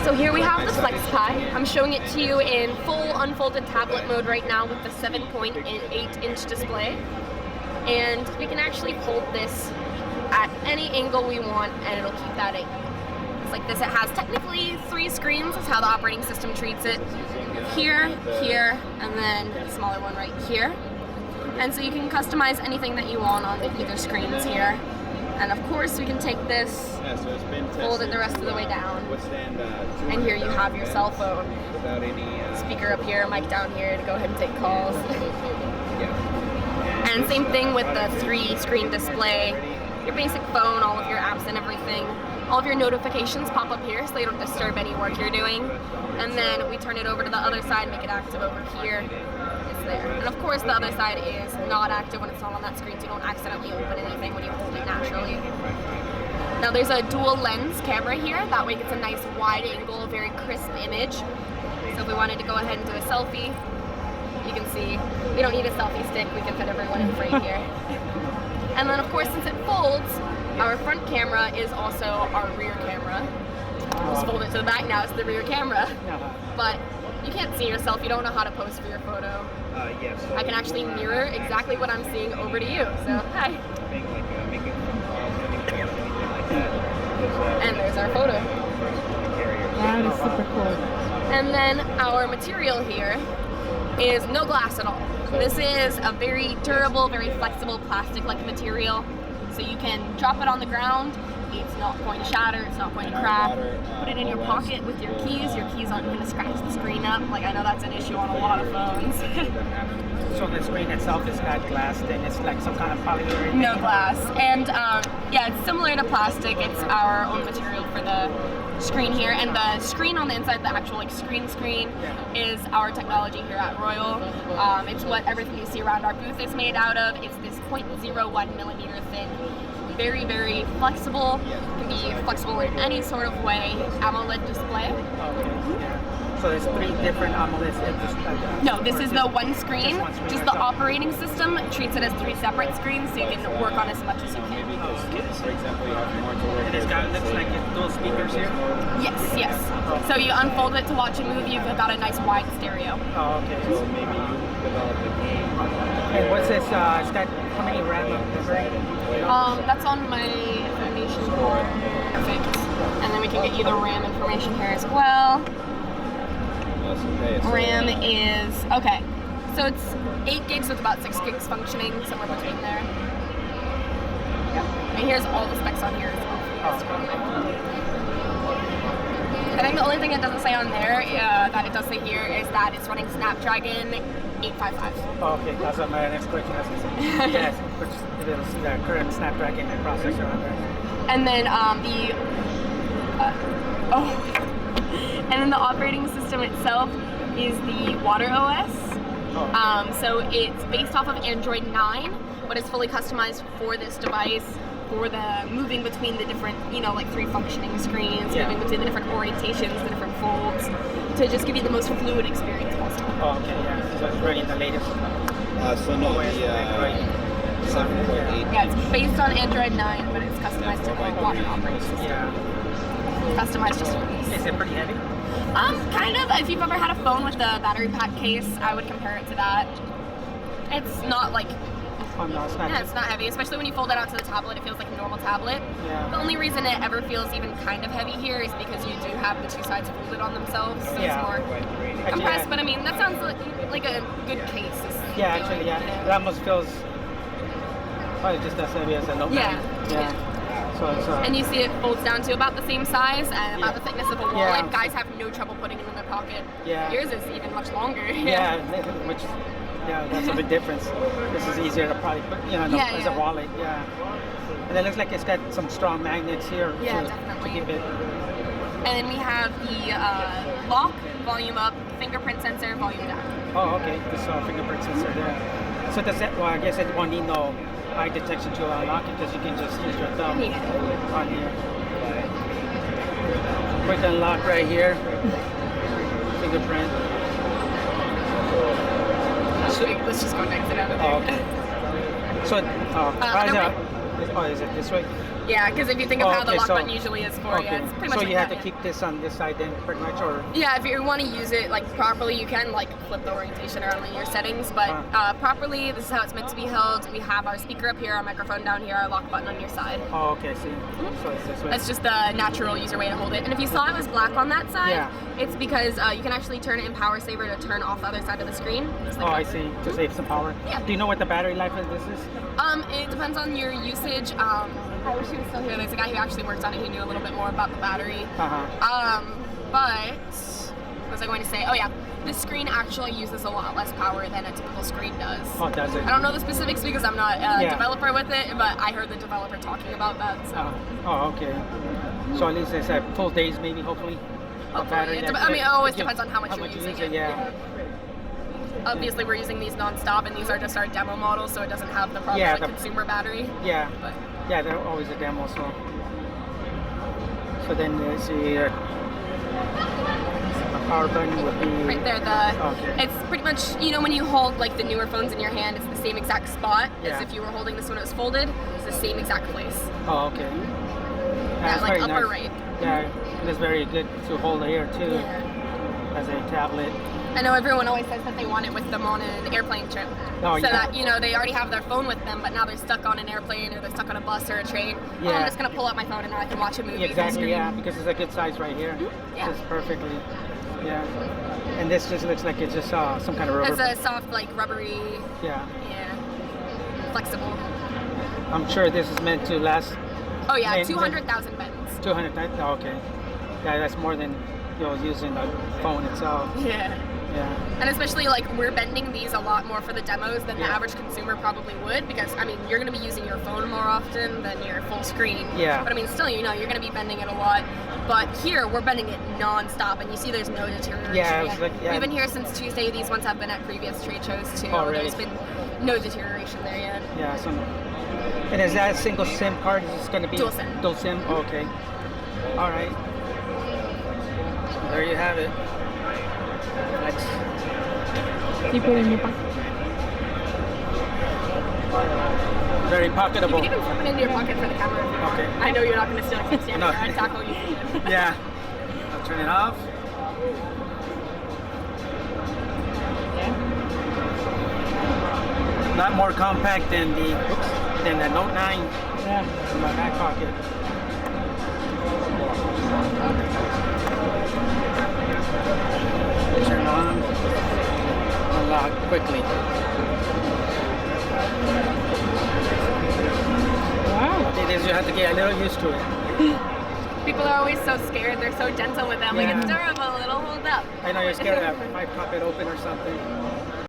So here we have the FlexPai. I'm showing it to you in full unfolded tablet mode right now with the 7.8-inch display. And we can actually hold this at any angle we want and it'll keep that angle. It's like this. It has technically 3 screens. That's how the operating system treats it. Here, here, and then a smaller one right here. And so you can customize anything that you want on either screens here. And of course we can take this, hold it the rest of the way down, and here you have your cell phone. Speaker up here, mic down here to go ahead and take calls. And same thing with the 3-screen display. Your basic phone, all of your apps and everything. All of your notifications pop up here so they don't disturb any work you're doing. And then we turn it over to the other side, make it active over here. It's there. And of course the other side is not active when it's not on that screen, so you don't accidentally open anything when you hold it naturally. Now there's a dual lens camera here. That way it gets a nice wide angle, very crisp image. So if we wanted to go ahead and do a selfie, you can see we don't need a selfie stick. We can fit everyone in frame here. And then of course, since it folds, our front camera is also our rear camera. Just fold it to the back now, it's the rear camera. But you can't see yourself, you don't know how to pose for your photo. Yes. I can actually mirror exactly what I'm seeing over to you. So, hi. And there's our photo. That is super cool. And then our material here is no glass at all. This is a very durable, very flexible plastic-like material. So you can drop it on the ground, it's not going to shatter, it's not going to crack. Put it in your pocket with your keys aren't going to scratch the screen up. Like I know that's an issue on a lot of phones. So the screen itself is not glass, then it's like some kind of polyurethane? No glass. And yeah, it's similar to plastic. It's our own material for the screen here. And the screen on the inside, the actual like screen is our technology here at Royole. It's what everything you see around our booth is made out of. It's this 0.01 millimeter thin. Very, very flexible. Can be flexible in any sort of way. AMOLED display. So there's 3 different AMOLEDs in this? No, this is the one screen. Just the operating system treats it as 3 separate screens, so you can work on as much as you can. And it's got, looks like dual speakers here? Yes, yes. So you unfold it to watch a movie, you've got a nice wide stereo. Oh, okay. So maybe you develop a game. And what's this? It's got how many RAM of memory? That's on my information board. Perfect. And then we can get you the RAM information here as well. RAM is, okay, so it's 8 gigs with about 6 gigs functioning, somewhere between there. Yep. And here's all the specs on here as well. I think the only thing it doesn't say on there that it does say here is that it's running Snapdragon 855. Oh, okay, that's what my next question has to say. Yes, which it'll see the current Snapdragon processor on there. And then and then the operating system itself is the WaterOS. So it's based off of Android 9, but it's fully customized for this device, for the moving between the different, you know, like 3 functioning screens, moving between the different orientations, the different folds, to just give you the most fluid experience possible. Oh, okay, yeah. So it's running the latest. So no, the 7.8. Yeah, it's based on Android 9, but it's customized to the Water operating system. Yeah. Customized just for these. Is it pretty heavy? Kind of. If you've ever had a phone with the battery pack case, I would compare it to that. It's not like, Oh, no, it's not. yeah, it's not heavy, especially when you fold it out to the tablet, it feels like a normal tablet. Yeah. The only reason it ever feels even kind of heavy here is because you do have the 2 sides folded on themselves, so it's more compressed, but I mean, that sounds like a good case. Yeah, actually, yeah. It almost feels probably just as heavy as a notebook. Yeah. So it's, and you see it folds down to about the same size and about the thickness of a wallet. Yeah. Guys have no trouble putting it in their pocket. Yeah. Yours is even much longer. Yeah, which, yeah, that's a big difference. This is easier to probably put, you know, as a wallet. Yeah. And it looks like it's got some strong magnets here to keep it. And then we have the lock, volume up, fingerprint sensor, volume down. Oh, okay. This fingerprint sensor there. So does that? Well, I guess it won't need no eye detection to unlock it because you can just use your thumb on here. Quick unlock right here. Fingerprint. Let's just go and exit out of there. Oh, okay. So, is it this way? Yeah, because if you think of Oh, how the okay, lock so- button usually is for, yeah, it's pretty much So like you have that, to keep this on this side then, pretty much, or? Yeah, if you want to use it like properly, you can like flip the orientation around in your settings, but properly, this is how it's meant to be held. We have our speaker up here, our microphone down here, our lock button on your side. Oh, okay, see. So it's this way. That's just the natural user way to hold it. And if you saw it was black on that side, it's because you can actually turn it in Power Saver to turn off the other side of the screen. Just like I that. see. To save some power. Yeah. Do you know what the battery life of this is? It depends on your usage. I wish he was still here. There's a guy who actually works on it who knew a little bit more about the battery. But what was I going to say? Oh yeah, this screen actually uses a lot less power than a typical screen does. Oh, does it? I don't know the specifics because I'm not a developer with it, but I heard the developer talking about that. So. Oh, okay. So at least it's a full days, maybe, hopefully. Hopefully. I mean, it always depends on how much you're using it. Yeah. Obviously, we're using these non-stop, and these are just our demo models, so it doesn't have the proper like, consumer battery. Yeah. But. Yeah, they're always a demo, so. So then there's the power button would be right there. It's pretty much, you know, when you hold like the newer phones in your hand, it's the same exact spot as if you were holding this when it was folded. It's the same exact place. Oh, okay. That like upper right. Yeah, and it's very good to hold here too, as a tablet. I know everyone always says that they want it with them on an airplane trip. So that, you know, they already have their phone with them, but now they're stuck on an airplane or they're stuck on a bus or a train. Yeah. Oh, I'm just going to pull out my phone and now I can watch a movie. Exactly, yeah, because it's a good size right here. Yeah. It's perfectly, And this just looks like it's just some kind of rubber. It's a soft, like, rubbery, flexible. I'm sure this is meant to last. Oh yeah, 200,000 bends. 200,000, okay. Yeah, that's more than you'll use in the phone itself. Yeah. And especially like we're bending these a lot more for the demos than the average consumer probably would, because I mean you're going to be using your phone more often than your full screen. Yeah. But I mean still, you know, you're going to be bending it a lot. But here we're bending it non-stop, and you see there's no deterioration yet. We've been here since Tuesday. These ones have been at previous trade shows too. Oh, really? There's been no deterioration there yet. Yeah. So, and is that a single SIM card? Is this going to be dual SIM? Dual SIM. Oh, okay. All right. There you have it. Let's. You put it in your pocket. Very pocketable. You can even flip it into your pocket for the camera if you want. Okay. I know you're not going to steal it, stand there and tackle you. Yeah. I'll turn it off. A lot more compact than the Note 9. Yeah. In my back pocket. Turn on. Unlock quickly. Wow. It is, you have to get a little used to it. People are always so scared. They're so gentle with them. Like, it's durable. It'll hold up. I know you're scared that it might pop it open or something.